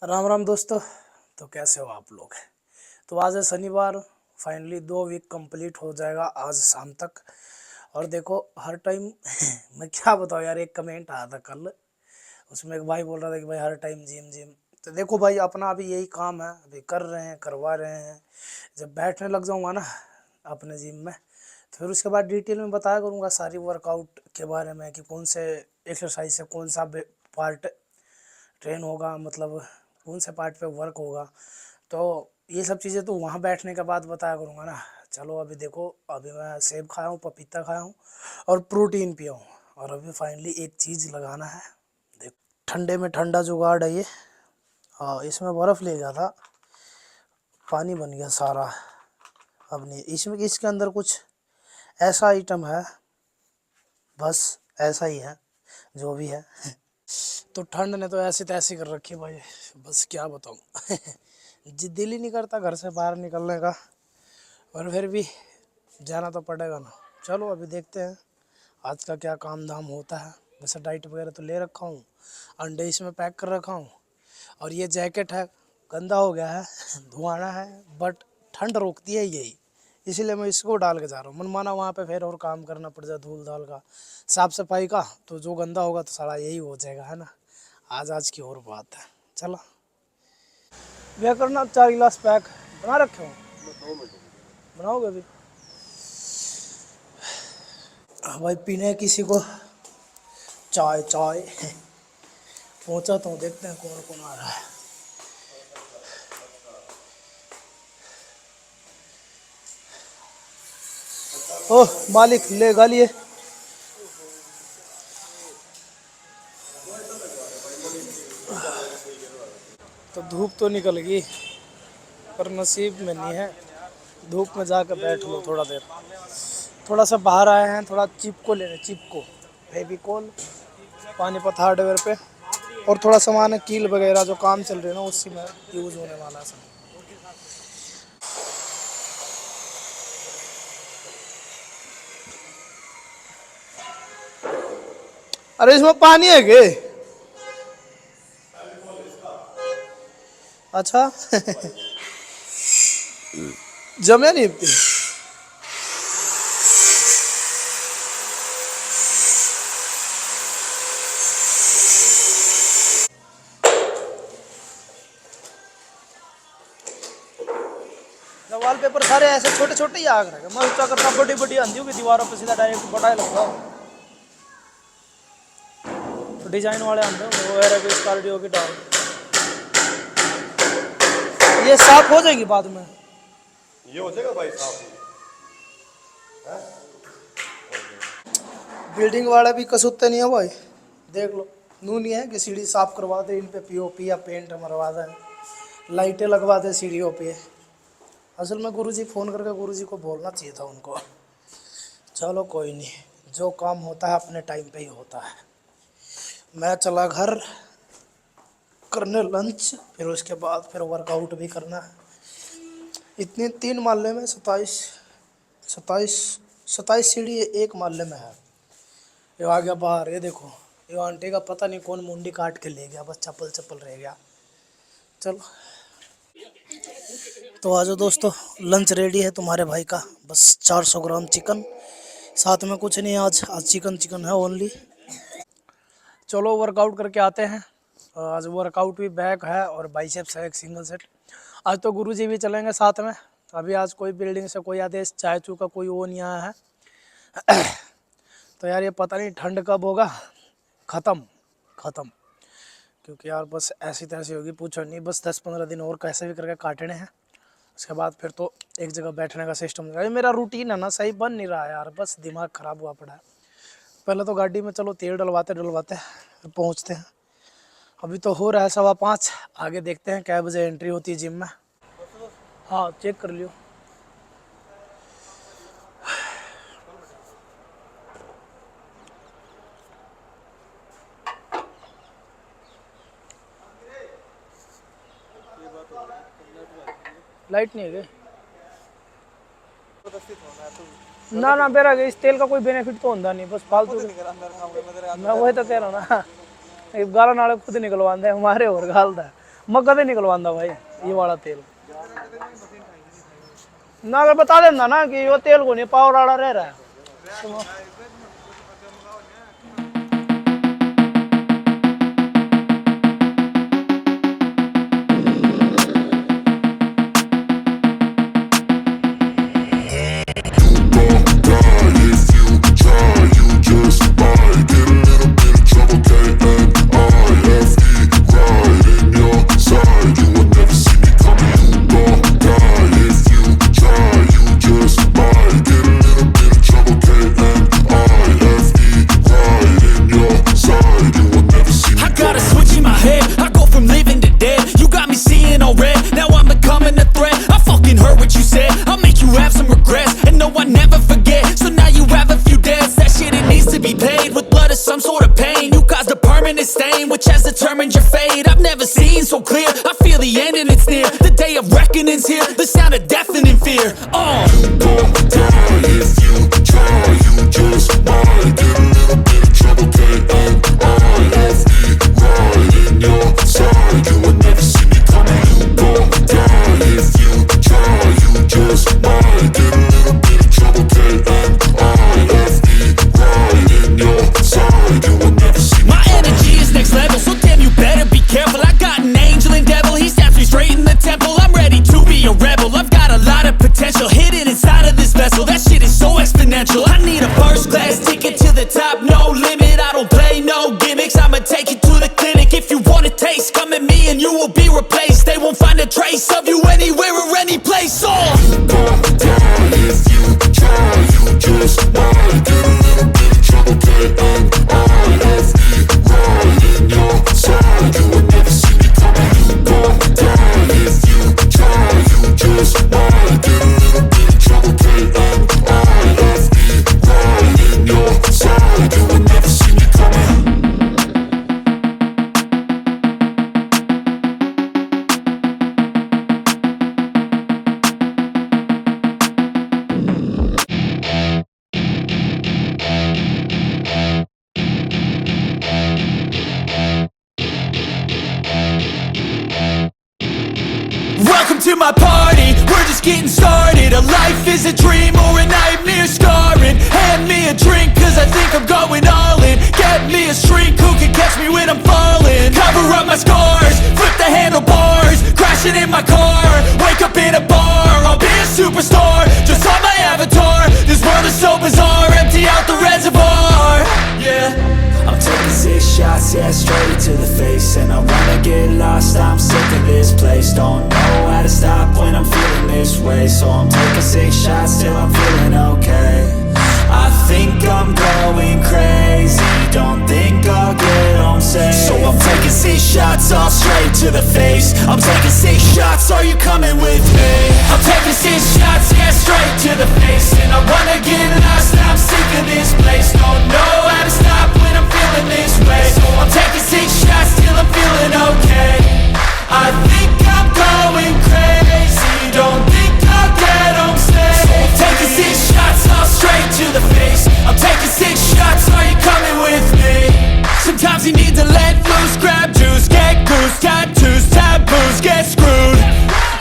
राम राम दोस्तों। तो कैसे हो आप लोग। तो आज है शनिवार। फाइनली 2 वीक कंप्लीट हो जाएगा आज शाम तक। और देखो हर टाइम मैं क्या बताऊँ यार, एक कमेंट आया था कल, उसमें एक भाई बोल रहा था कि भाई हर टाइम जिम जिम। तो देखो भाई अपना अभी यही काम है, अभी कर रहे हैं, करवा रहे हैं। जब बैठने लग जाऊंगा ना अपने जिम में, तो फिर उसके बाद डिटेल में बताया करूँगा सारी वर्कआउट के बारे में कि कौन से एक्सरसाइज से कौन सा पार्ट ट्रेन होगा, मतलब कौन से पार्ट पे वर्क होगा। तो ये सब चीज़ें तो वहाँ बैठने के बाद बताया करूँगा ना। चलो अभी देखो, अभी मैं सेब खाया हूँ, पपीता खाया हूँ और प्रोटीन पिया हूँ। और अभी फाइनली एक चीज़ लगाना है। देखो ठंडे में ठंडा जुगाड़ है ये। हाँ, इसमें बर्फ़ ले गया था, पानी बन गया सारा। अब नहीं, इसमें इसके अंदर कुछ ऐसा आइटम है, बस ऐसा ही है जो भी है। तो ठंड ने तो ऐसे तैसे कर रखी है भाई, बस क्या बताऊँ। जी दिल ही नहीं करता घर से बाहर निकलने का, और फिर भी जाना तो पड़ेगा ना। चलो अभी देखते हैं आज का क्या काम धाम होता है। वैसे डाइट वगैरह तो ले रखा हूँ, अंडे इसमें पैक कर रखा हूँ। और ये जैकेट है, गंदा हो गया है, धुआना है, बट ठंड रोकती है यही, इसीलिए मैं इसको डाल के जा रहा हूँ। मन माना वहाँ पे फिर और काम करना पड़ जाए, धूल धाल का, साफ सफाई का, तो जो गंदा होगा तो सारा यही हो जाएगा, है ना। आज की और बात है। चलो भैया करना 4 गिलास पैक बना रखे हो, बनाओगे अभी। हाँ भाई, पीने किसी को चाय चाय। पहुंचा तो देखते हैं कौन कौन आ रहा है। ओह मालिक ले गालिए। तो धूप तो निकल गई, पर नसीब में नहीं है। धूप में जाकर बैठ लो थोड़ा देर। थोड़ा सा बाहर आए हैं, थोड़ा चिपको लेने, चिपको फेविकोल पानीपत हार्डवेयर पे। और थोड़ा सामान है, कील वगैरह जो काम चल रहे हैं ना, उसी में यूज़ होने वाला है सब। अरे इसमें पानी है के? अच्छा। जमे नहीं इतनी। वॉल पेपर सारे ऐसे छोटे छोटे ही आग रहे, मैं क्या करता बड़ी बड़ी आंधी होगी दीवारों पे सीधा डायरेक्ट बड़ा ही लगता। तो डिजाइन वाले आंधे वो कार्डियो की डाल। ये साफ हो जाएगी बाद में, ये हो जाएगा भाई साहब। बिल्डिंग वाला भी कसूते नहीं है भाई। देख लो, नू नहीं है कि सीढ़ी साफ करवा दे, इन पे पीओपी या पेंट मरवा दे, लाइटें लगवा दे सीढ़ियों पे। असल में गुरुजी फ़ोन करके गुरुजी को बोलना चाहिए था उनको। चलो कोई नहीं, जो काम होता है अपने टाइम पे ही होता है। मैं चला घर करने लंच, फिर उसके बाद फिर वर्कआउट भी करना है। इतने 3 मोहल्ले में 27 27 सीढ़ी एक मोहल्ले में है। ये आ गया बाहर, ये देखो, ये आंटी का पता नहीं कौन मुंडी काट के ले गया, बस चप्पल चप्पल रह गया। चलो तो आ जाओ दोस्तों, लंच रेडी है तुम्हारे भाई का। बस 400 ग्राम चिकन, साथ में कुछ नहीं, आज चिकन चिकन है ओनली। चलो वर्कआउट करके आते हैं। आज वर्कआउट भी बैक है और बाइसेप्स है एक सिंगल सेट। आज तो गुरुजी भी चलेंगे साथ में। अभी आज कोई बिल्डिंग से कोई आदेश चाय चू का कोई वो नहीं आया है। तो यार ये पता नहीं ठंड कब होगा ख़त्म, ख़त्म। क्योंकि यार बस ऐसी तैसी होगी, पूछो नहीं। बस 10-15 दिन और कैसे भी करके काटने हैं, उसके बाद फिर तो एक जगह बैठने का सिस्टम। ये मेरा रूटीन है ना, सही बन नहीं रहा है यार, बस दिमाग ख़राब हुआ पड़ा है। पहले तो गाड़ी में चलो तेल डलवाते डलवाते पहुँचते हैं। अभी तो हो रहा है 5:15, आगे देखते हैं क्या बजे एंट्री होती है जिम में। हाँ चेक कर लियो। लाइट नहीं है क्या? ना ना बेरा इस तेल का कोई बेनिफिट तो होता नहीं, बस फालतू। मैं वही तो कह रहा हूँ ना, गाला नाले खुद निकलवाते हैं हमारे और गालता है। मैं कदे निकलवांदा भाई ये वाला तेल ना, अगर बता देना ना कि वो तेल को नहीं पावर वाला रह रहा है तो some sort of pain. You caused a permanent stain, which has determined your fate. I've never seen so clear. I feel the end and it's near. The day of reckoning's here. The sound of deafening fear. You gon' die if you try. You just might get a little bit of trouble. K-N-I-F-E right in your side. You will never see me coming. You gon' die if you try. You just might get a little bit of trouble. K-N-I-F-E right in your side. You will never see me. My energy is next level, so damn you better be careful. I got an angel and devil, he stabs me straight in the temple. I'm ready to be a rebel, I've got a lot of potential hidden inside of this vessel. That shit is so exponential. I need a first class ticket to the top, no limit. I don't play no gimmicks, I'ma take you to the clinic. If you want a taste, come at me and you will be replaced. They won't find a trace of you anywhere or any place. You gon' die if you try. You just might get a little bit of trouble. K-N-I-F-E right in your side. You will never see me coming. You gon' die if you try. You just might get a little bit of trouble. K-N-I-F-E right in your side. You will never see me coming. Welcome to my party, we're just getting started. A life is a dream or a nightmare scarring. Hand me a drink cause I think I'm going all in. Get me a shrink who can catch me when I'm falling. Cover up my scars, flip the handlebars. Crashing in my car, wake up in a bar. I'll be a superstar, just on my avatar. This world is so bizarre, empty out the reservoir. Yeah, I'm taking 6 shots, yeah, straight to the face. And I wanna get lost, I'm sick of this place. Don't know how to stop when I'm feeling this way. So I'm taking 6 shots till I'm feeling okay. I think I'm going crazy, don't think I'll get home safe. So I'm taking 6 shots, all straight to the face. I'm taking 6 shots, are you coming with me? I'm taking 6 shots, yeah, straight to the face. And I wanna get lost, I'm sick of this place. Don't know how to stop when I'm feeling this way. So I'm taking 6 shots till I'm feeling okay. I think I'm going crazy, don't think I'll get home safe. So I'm taking 6 shots, all straight to the face. I'm taking 6 shots, are you coming with me? Sometimes you need to let loose, grab juice, get goose, tattoos, taboos, get screwed.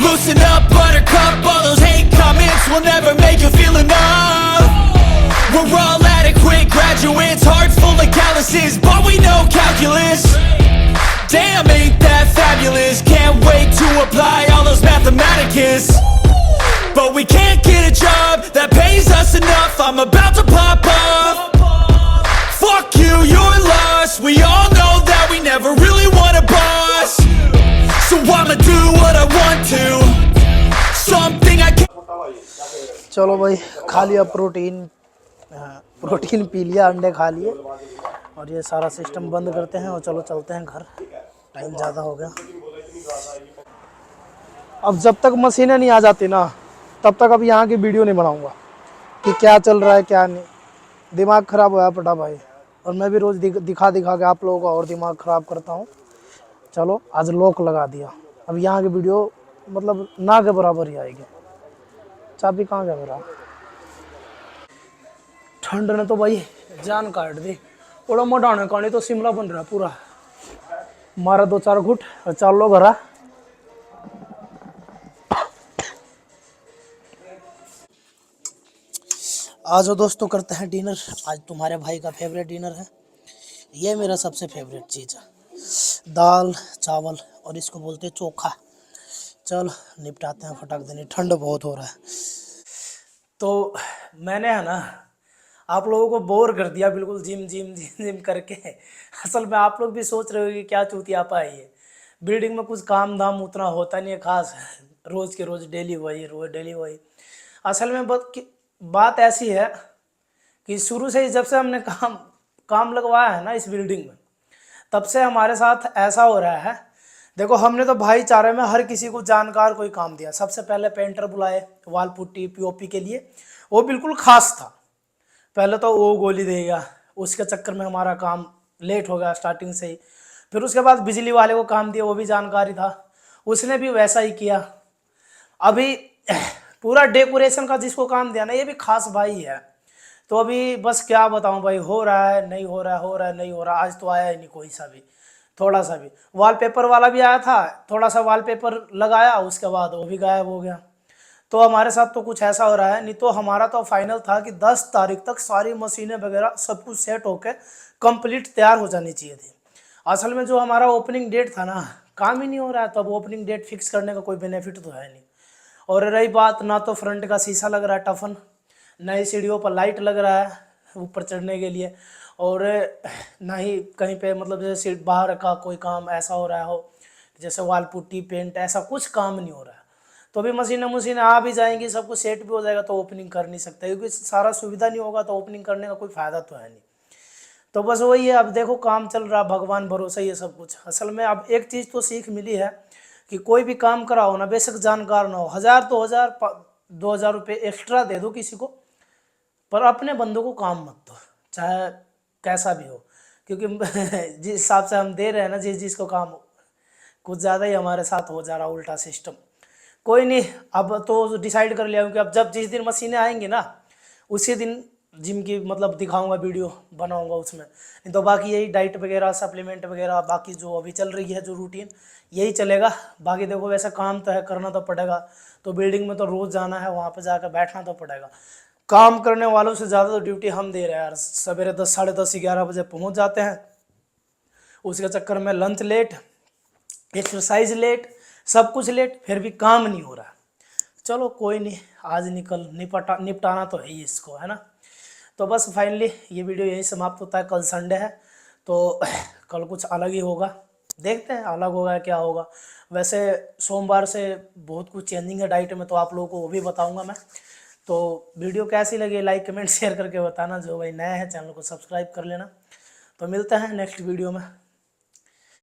Loosen up, buttercup, all those hate comments will never make you feel enough. We're all adequate graduates, heart full of calluses, but we know calculus. Damn, ain't that fabulous? Can't wait to apply all those mathematicus. But we can't get a job that pays us enough. I'm about to pop off. Fuck you, you're lost. We all know that we never really want a boss. So I'ma do what I want to. Something I can't. चलो भाई खा लिया protein P लिया, अंडे खा लिए और ये सारा सिस्टम बंद करते हैं और चलो चलते हैं घर, टाइम ज़्यादा हो गया। अब जब तक मशीनें नहीं आ जाती ना तब तक अब यहाँ की वीडियो नहीं बनाऊंगा कि क्या चल रहा है क्या नहीं। दिमाग ख़राब होया पड़ा भाई, और मैं भी रोज़ दिखा के आप लोगों का और दिमाग ख़राब करता हूँ। चलो आज लॉक लगा दिया, अब यहाँ की वीडियो मतलब ना के बराबर ही आएगी। चाबी कहाँ गया मेरा? ठंड ने तो भाई जान काट दी। बड़ा मोटाने का नहीं तो शिमला बन रहा पूरा। मारा 2-4 घुट और चल लो घरा। आज दोस्तों करते हैं डिनर। आज तुम्हारे भाई का फेवरेट डिनर है। ये मेरा सबसे फेवरेट चीज़ है, दाल चावल और इसको बोलते हैं चोखा। चल निपटाते हैं फटाक देनी, ठंड बहुत हो रहा है। तो मैंने है ना आप लोगों को बोर कर दिया बिल्कुल जिम जिम जिम जिम करके। असल में आप लोग भी सोच रहे हो कि क्या चूतियापा है ये। बिल्डिंग में कुछ काम धाम उतना होता नहीं है खास, रोज़ के रोज़ डेली वही रोज डेली वही। असल में बात ऐसी है कि शुरू से ही जब से हमने काम लगवाया है ना इस बिल्डिंग में, तब से हमारे साथ ऐसा हो रहा है। देखो हमने तो भाईचारे में हर किसी को जानकार कोई काम दिया। सबसे पहले पेंटर बुलाए वाल पुट्टी पीओपी के लिए, वो बिल्कुल खास था। पहले तो वो गोली देगा, उसके चक्कर में हमारा काम लेट हो गया स्टार्टिंग से ही। फिर उसके बाद बिजली वाले को काम दिया, वो भी जानकारी था, उसने भी वैसा ही किया। अभी पूरा डेकोरेशन का जिसको काम दिया ना, ये भी खास भाई है। तो अभी बस क्या बताऊं भाई, हो रहा है नहीं हो रहा है, हो रहा है नहीं हो रहा। आज तो आया ही नहीं कोई सा भी, थोड़ा सा भी। वॉलपेपर वाला भी आया था, थोड़ा सा वॉलपेपर लगाया, उसके बाद वो भी गायब हो गया। तो हमारे साथ तो कुछ ऐसा हो रहा है। नहीं तो हमारा तो फाइनल था कि 10 तारीख तक सारी मशीनें वगैरह सब कुछ सेट होकर कंप्लीट तैयार हो जानी चाहिए थी। असल में जो हमारा ओपनिंग डेट था ना, काम ही नहीं हो रहा है। तो अब ओपनिंग डेट फिक्स करने का कोई बेनिफिट तो है नहीं। और रही बात, ना तो फ्रंट का शीशा लग रहा है टफन, नई सीढ़ियों पर लाइट लग रहा है ऊपर चढ़ने के लिए, और ना ही कहीं पे मतलब जैसे सीट बाहर का कोई काम ऐसा हो रहा हो जैसे वाल पुट्टी पेंट, ऐसा कुछ काम नहीं हो रहा है। तो अभी मशीनें आ भी जाएंगी, सब कुछ सेट भी हो जाएगा, तो ओपनिंग कर नहीं सकते क्योंकि सारा सुविधा नहीं होगा तो ओपनिंग करने का कोई फ़ायदा तो है नहीं। तो बस वही है, अब देखो काम चल रहा, भगवान भरोसा ही है सब कुछ। असल में अब एक चीज़ तो सीख मिली है कि कोई भी काम कराओ ना, बेशक जानकार ना हो, 1000 2000 2000 रुपये एक्स्ट्रा दे दो किसी को, पर अपने बंदों को काम मत दो, चाहे कैसा भी हो। क्योंकि जिस हिसाब से हम दे रहे हैं ना जिस को काम, कुछ ज़्यादा ही हमारे साथ हो जा रहा उल्टा सिस्टम। कोई नहीं, अब तो डिसाइड कर लिया कि अब जब जिस दिन मशीनें आएंगी ना, उसी दिन जिम की मतलब दिखाऊंगा, वीडियो बनाऊंगा उसमें। नहीं तो बाकी यही डाइट वगैरह सप्लीमेंट वगैरह बाकी जो अभी चल रही है जो रूटीन, यही चलेगा। बाकी देखो वैसे काम तो है, करना तो पड़ेगा। तो बिल्डिंग में तो रोज़ जाना है, वहाँ पर जाकर बैठना तो पड़ेगा। काम करने वालों से ज़्यादा तो ड्यूटी हम दे रहे हैं यार। सवेरे 10 साढ़े 10 11 बजे पहुँच जाते हैं, उसके चक्कर में लंच लेट, एक्सरसाइज लेट, सब कुछ लेट, फिर भी काम नहीं हो रहा। चलो कोई नहीं, आज निपटाना तो है ही इसको, है ना। तो बस फाइनली ये वीडियो यहीं समाप्त होता है। कल संडे है तो कल कुछ अलग ही होगा, देखते हैं अलग होगा क्या होगा। वैसे सोमवार से बहुत कुछ चेंजिंग है डाइट में, तो आप लोगों को वो भी बताऊंगा मैं। तो वीडियो कैसी लगी लाइक कमेंट शेयर करके बताना। जो भाई नया है चैनल को सब्सक्राइब कर लेना। तो मिलते हैं नेक्स्ट वीडियो में।